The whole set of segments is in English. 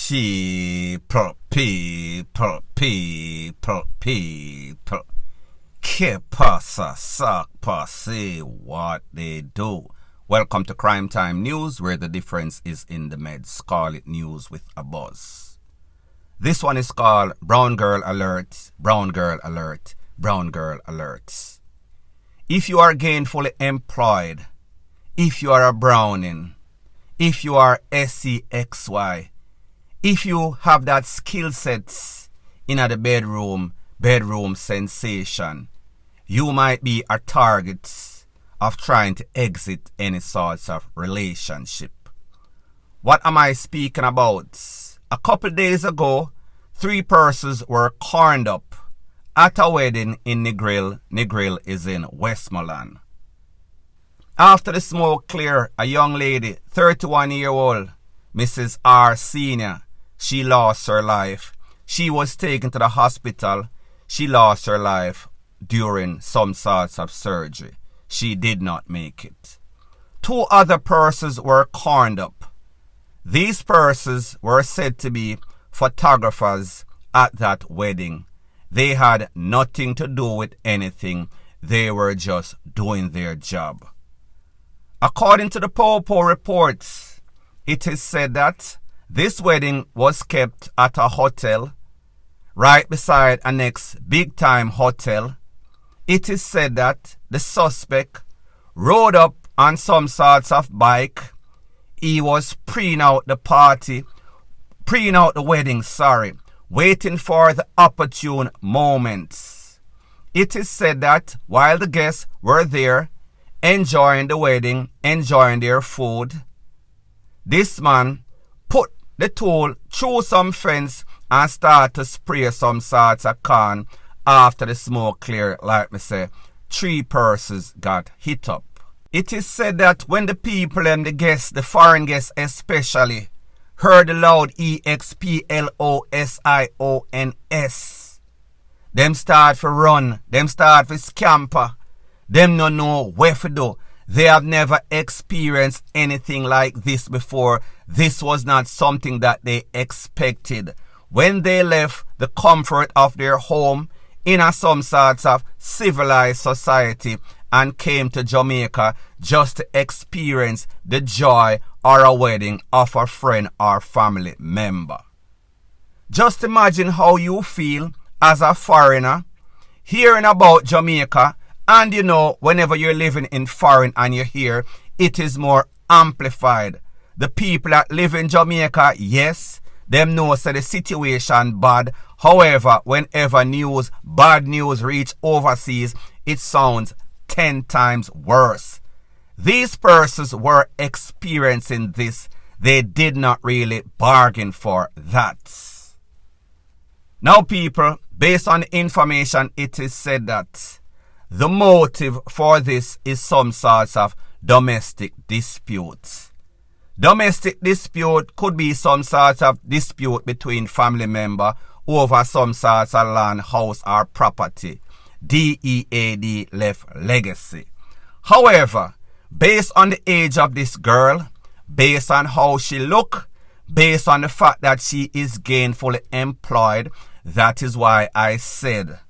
People. Que pasa, sac passe, what they do. Welcome to Crime Time News, where the difference is in the meds. Call it news with a buzz. This one is called Brown Girl Alert, Brown Girl Alert, Brown Girl Alerts. If you are gainfully employed, if you are a browning, if you are SEXY, if you have that skill sets in the bedroom sensation, you might be a target of trying to exit any sorts of relationship. What am I speaking about? A couple days ago, 3 persons were corned up at a wedding in Negril. Negril is in Westmoreland. After the smoke cleared, a young lady, 31-year-old, Mrs. R. Senior, she lost her life. She was taken to the hospital. She lost her life during some sorts of surgery. She did not make it. 2 other persons were corned up. These persons were said to be photographers at that wedding. They had nothing to do with anything. They were just doing their job. According to the PUTE reports, it is said that this wedding was kept at a hotel right beside a next big-time hotel. It is said that the suspect rode up on some sorts of bike. He was preening out the wedding, waiting for the opportune moments. It is said that while the guests were there, enjoying the wedding, enjoying their food, this man put the tool through some fence and started to spray some sorts of corn. After the smoke cleared, like me say, 3 persons got hit up. It is said that when the people and the guests, the foreign guests especially, heard the loud EXPLOSIONS, them start to run, them start to scamper, them no know where to do. They have never experienced anything like this before. This was not something that they expected. When they left the comfort of their home in some sorts of civilized society and came to Jamaica just to experience the joy or a wedding of a friend or family member. Just imagine how you feel as a foreigner hearing about Jamaica. And you know, whenever you're living in foreign and you're here, it is more amplified. The people that live in Jamaica, yes, them know say the situation bad. However, whenever bad news reach overseas, it sounds 10 times worse. These persons were experiencing this. They did not really bargain for that. Now people, based on the information, it is said that the motive for this is some sorts of domestic disputes. Domestic dispute could be some sort of dispute between family member over some sorts of land, house or property. DEAD left legacy. However, based on the age of this girl, based on how she look, based on the fact that she is gainfully employed, that is why I said,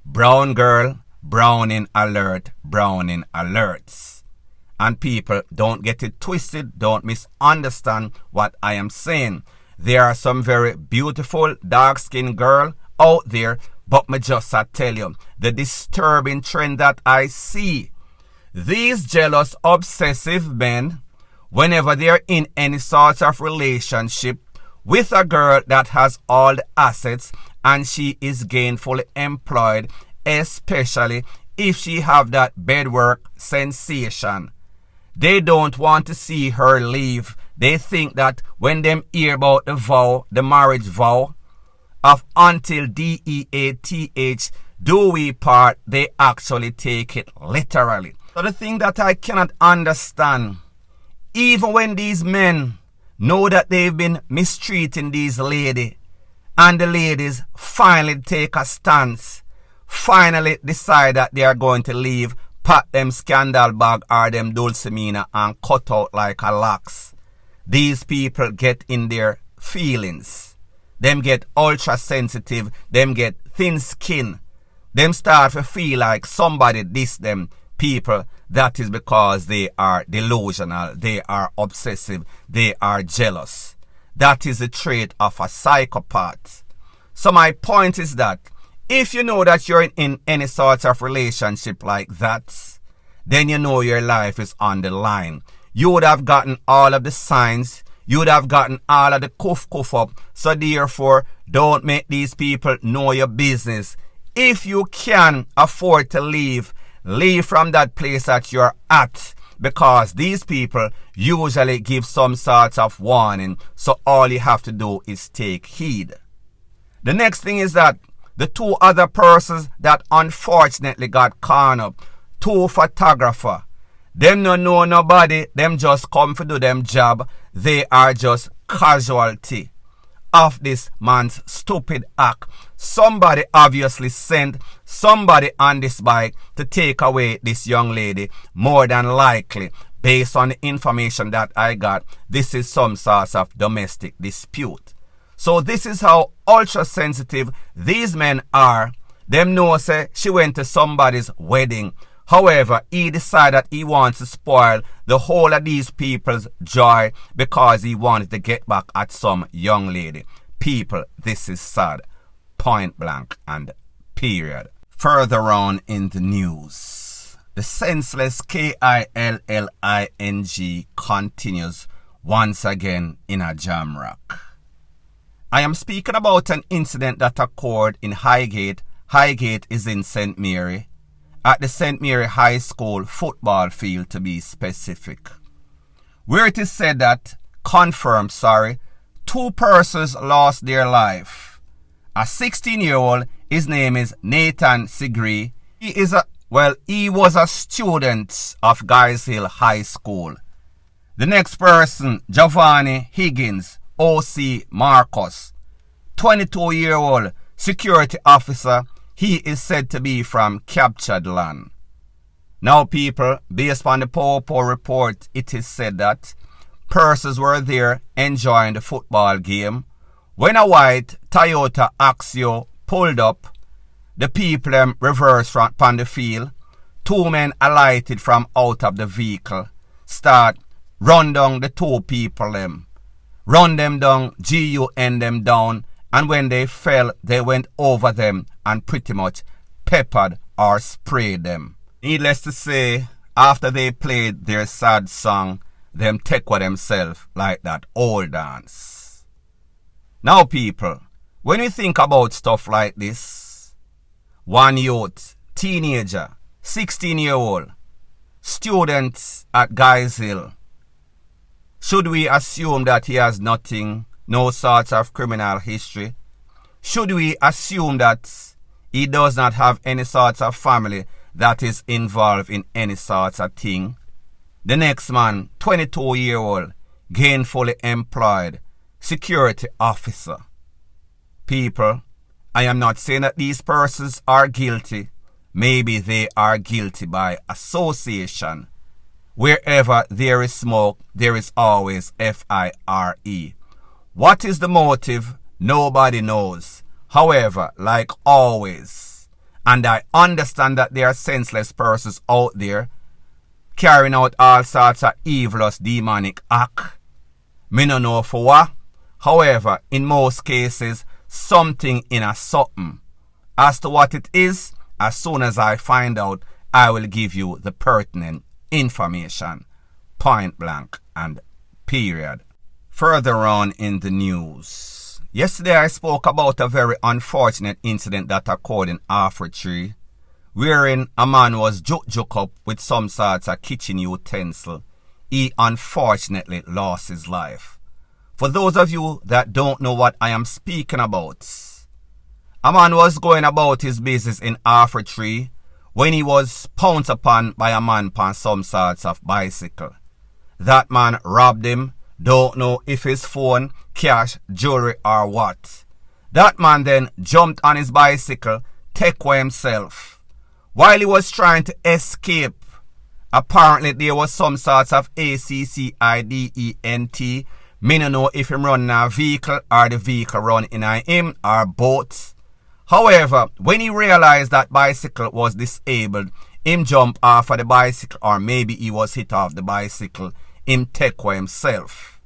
brown girl, browning alert, browning alerts. And people, don't get it twisted, don't misunderstand what I am saying. There are some very beautiful dark-skinned girl out there, but me just tell you, the disturbing trend that I see, these jealous, obsessive men, whenever they're in any sort of relationship with a girl that has all the assets and she is gainfully employed, especially if she have that bedwork sensation, they don't want to see her leave. They think that when them hear about the vow, the marriage vow of until DEATH do we part, they actually take it literally. So the thing that I cannot understand, even when these men know that they've been mistreating these ladies, and the ladies finally take a stance, finally decide that they are going to leave, pack them scandal bag or them dulcimina and cut out like a lax. These people get in their feelings. Them get ultra sensitive. Them get thin skin. Them start to feel like somebody diss them. People, that is because they are delusional. They are obsessive. They are jealous. That is a trait of a psychopath. So my point is that if you know that you're in any sort of relationship like that, then you know your life is on the line. You would have gotten all of the signs. You would have gotten all of the cuff up. So therefore, don't make these people know your business. If you can afford to leave from that place that you're at. Because these people usually give some sort of warning. So all you have to do is take heed. The next thing is that the two other persons that unfortunately got caught up, two photographers, them no know nobody, them just come to do them job. They are just casualty of this man's stupid act. Somebody obviously sent somebody on this bike to take away this young lady. More than likely, based on the information that I got, this is some sort of domestic dispute. So this is how ultra sensitive these men are. Them know say she went to somebody's wedding. However, he decided he wants to spoil the whole of these people's joy because he wanted to get back at some young lady. People, this is sad. Point blank and period. Further on in the news, the senseless KILLING continues once again in a jam rock. I am speaking about an incident that occurred in Highgate. Highgate is in St. Mary. At the St. Mary High School football field to be specific, where it is said that, two persons lost their life. A 16-year-old, his name is Nathan Negril. He was a student of Guys Hill High School. The next person, Giovanni Higgins, OC Marcus, 22-year-old security officer. He is said to be from captured land. Now people, based on the PUTE report, it is said that persons were there enjoying the football game. When a white Toyota Axio pulled up, the people reversed from the field. Two men alighted from out of the vehicle, start run down the two people run them down, GUN them down, and when they fell, they went over them and pretty much peppered or sprayed them. Needless to say, after they played their sad song, them take with themselves like that old dance. Now people, when you think about stuff like this, one youth, teenager, 16-year-old, student at Guys Hill, should we assume that he has no sort of criminal history? Should we assume that he does not have any sort of family that is involved in any sort of thing? The next man, 22-year-old, gainfully employed, security officer. People, I am not saying that these persons are guilty. Maybe they are guilty by association. Wherever there is smoke, there is always fire. What is the motive? Nobody knows. However, like always, and I understand that there are senseless persons out there carrying out all sorts of evilous demonic act. Me no know for what. However, in most cases, something in a something. As to what it is, as soon as I find out, I will give you the pertinent information. Point blank and period. Further on in the news, yesterday I spoke about a very unfortunate incident that occurred in R3D, wherein a man was juk up with some sorts of kitchen utensil. He unfortunately lost his life. For those of you that don't know what I am speaking about, a man was going about his business in R3D when he was pounced upon by a man on some sorts of bicycle. That man robbed him. Don't know if his phone, cash, jewelry or what. That man then jumped on his bicycle, take away himself. While he was trying to escape, apparently there was some sort of ACCIDENT Me no know if him run in a vehicle or the vehicle run in a him or both. However, when he realized that bicycle was disabled, him jump off of the bicycle, or maybe he was hit off the bicycle, him take for himself.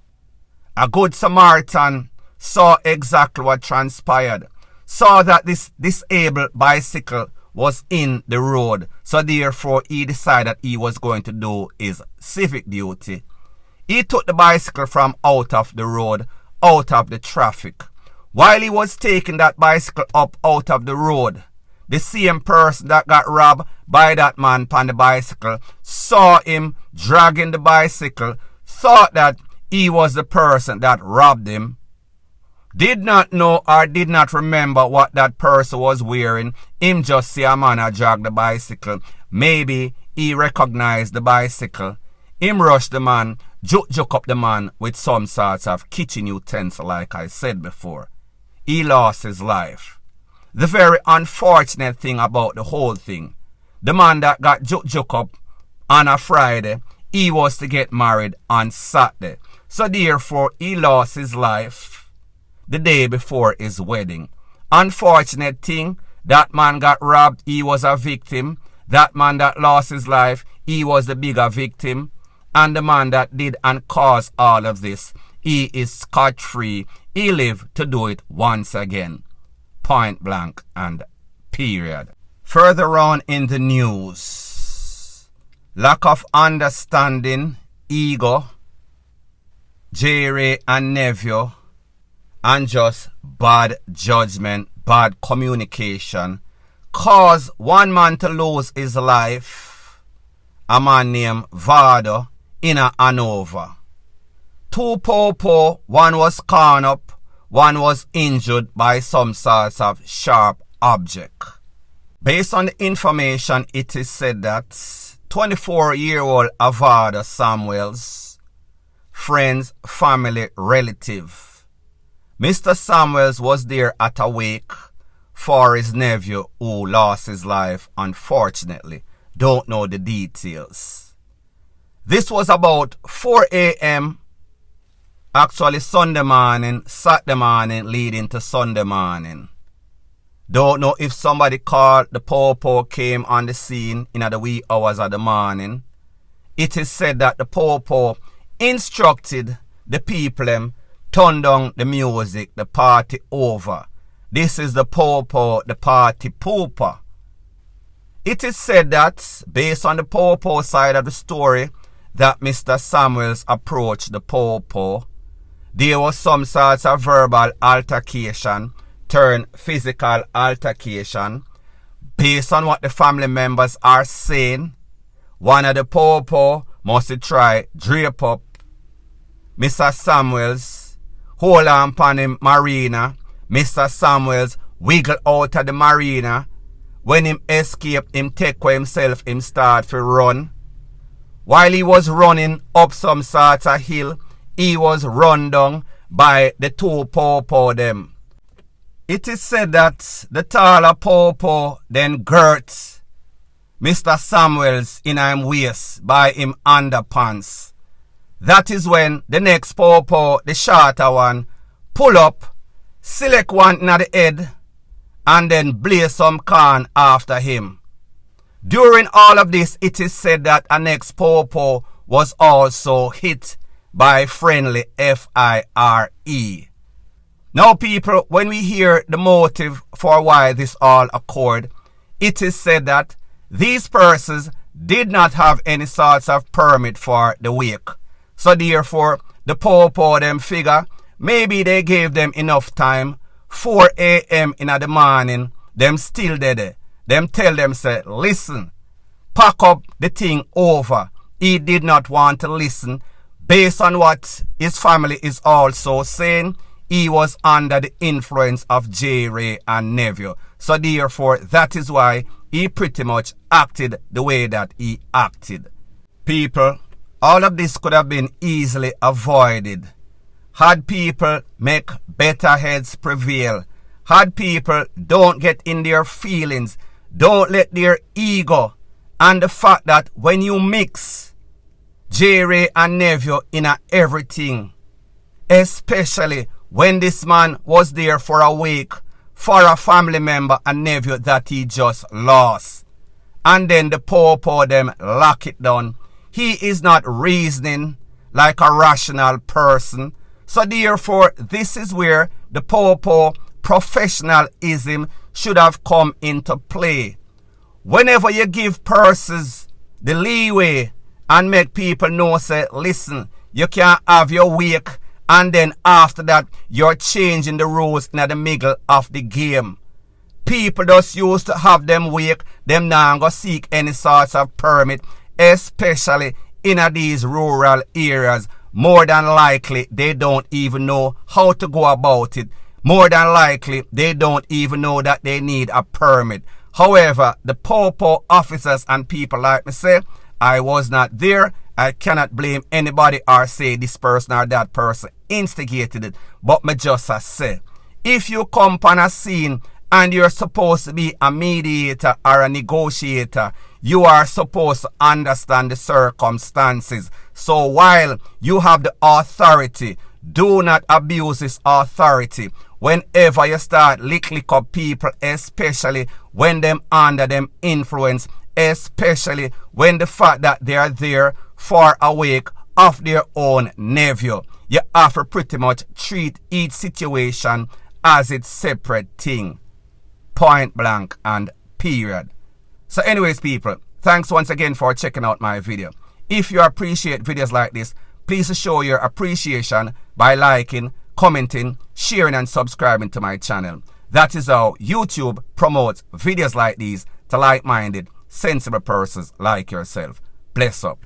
A good Samaritan saw exactly what transpired, saw that this disabled bicycle was in the road, so therefore he decided he was going to do his civic duty. He took the bicycle from out of the road, out of the traffic. While he was taking that bicycle up out of the road, the same person that got robbed by that man on the bicycle saw him dragging the bicycle, thought that he was the person that robbed him, did not know or did not remember what that person was wearing. Him just see a man drag the bicycle. Maybe he recognized the bicycle. Him rush the man, juke up the man with some sorts of kitchen utensil, like I said before. He lost his life. The very unfortunate thing about the whole thing, the man that got juke up on a Friday, he was to get married on Saturday. So therefore, he lost his life the day before his wedding. Unfortunate thing, that man got robbed, he was a victim. That man that lost his life, he was the bigger victim. And the man that did and caused all of this, he is scot-free. He lived to do it once again. Point blank and period. Further on in the news, lack of understanding, ego, J-Ray and nephew, and just bad judgment, bad communication, caused one man to lose his life, a man named Vado, in a Hanover. Two popo, one was cornered up, one was injured by some sorts of sharp object. Based on the information, it is said that 24-year-old Avada Samuels, friends, family, relative. Mr. Samuels was there at a wake for his nephew who lost his life, unfortunately. Don't know the details. This was about 4 a.m. Actually Sunday morning, Saturday morning, leading to Sunday morning. Don't know if somebody called, the popo came on the scene in the wee hours of the morning. It is said that the popo instructed the people turn down the music, the party over. This is the popo, the party pooper. It is said that, based on the popo side of the story, that Mr. Samuels approached the popo. There was some sorts of verbal altercation, turned physical altercation. Based on what the family members are saying, one of the popo must try drape up Mr. Samuels, hold on upon him marina. Mr. Samuels wiggle out of the marina. When him escape, him take for himself, him start to run. While he was running up some sort of hill, he was run down by the two popo them. It is said that the taller popo then girt Mr. Samuels in him waist by him underpants. That is when the next popo, the shorter one, pull up, select one in the head, and then blaze some corn after him. During all of this, it is said that a next popo was also hit by friendly F-I-R-E. Now people, when we hear the motive for why this all occurred, it is said that these persons did not have any sorts of permit for the wake. So therefore, the popo them figure, maybe they gave them enough time, 4 a.m. in the morning, them still dead. Them tell them, say, listen, pack up the thing over. He did not want to listen. Based on what his family is also saying, he was under the influence of J-Ray and nephew. So therefore, that is why he pretty much acted the way that he acted. People, all of this could have been easily avoided had people make better heads prevail. Had people don't get in their feelings, don't let their ego, and the fact that when you mix J-Ray and nephew in everything, especially when this man was there for a week for a family member and nephew that he just lost. And then the poor them lock it down. He is not reasoning like a rational person. So therefore, this is where the poor professionalism should have come into play. Whenever you give persons the leeway and make people know, say, listen, you can't have your week, and then after that, you're changing the rules in the middle of the game. People just used to have them week, them now go seek any sorts of permit, especially in these rural areas. More than likely, they don't even know how to go about it. More than likely, they don't even know that they need a permit. However, the poor officers and people like me say, I was not there. I cannot blame anybody or say this person or that person instigated it. But me just say, if you come on a scene and you're supposed to be a mediator or a negotiator, you are supposed to understand the circumstances. So while you have the authority, do not abuse this authority. Whenever you start lick up people, especially when them under them influence, especially when the fact that they are there for a week of their own nephew, you have to pretty much treat each situation as its separate thing. Point blank and period. So anyways, people, thanks once again for checking out my video. If you appreciate videos like this, please show your appreciation by liking, commenting, sharing and subscribing to my channel. That is how YouTube promotes videos like these to like-minded, sensible persons like yourself. Bless up.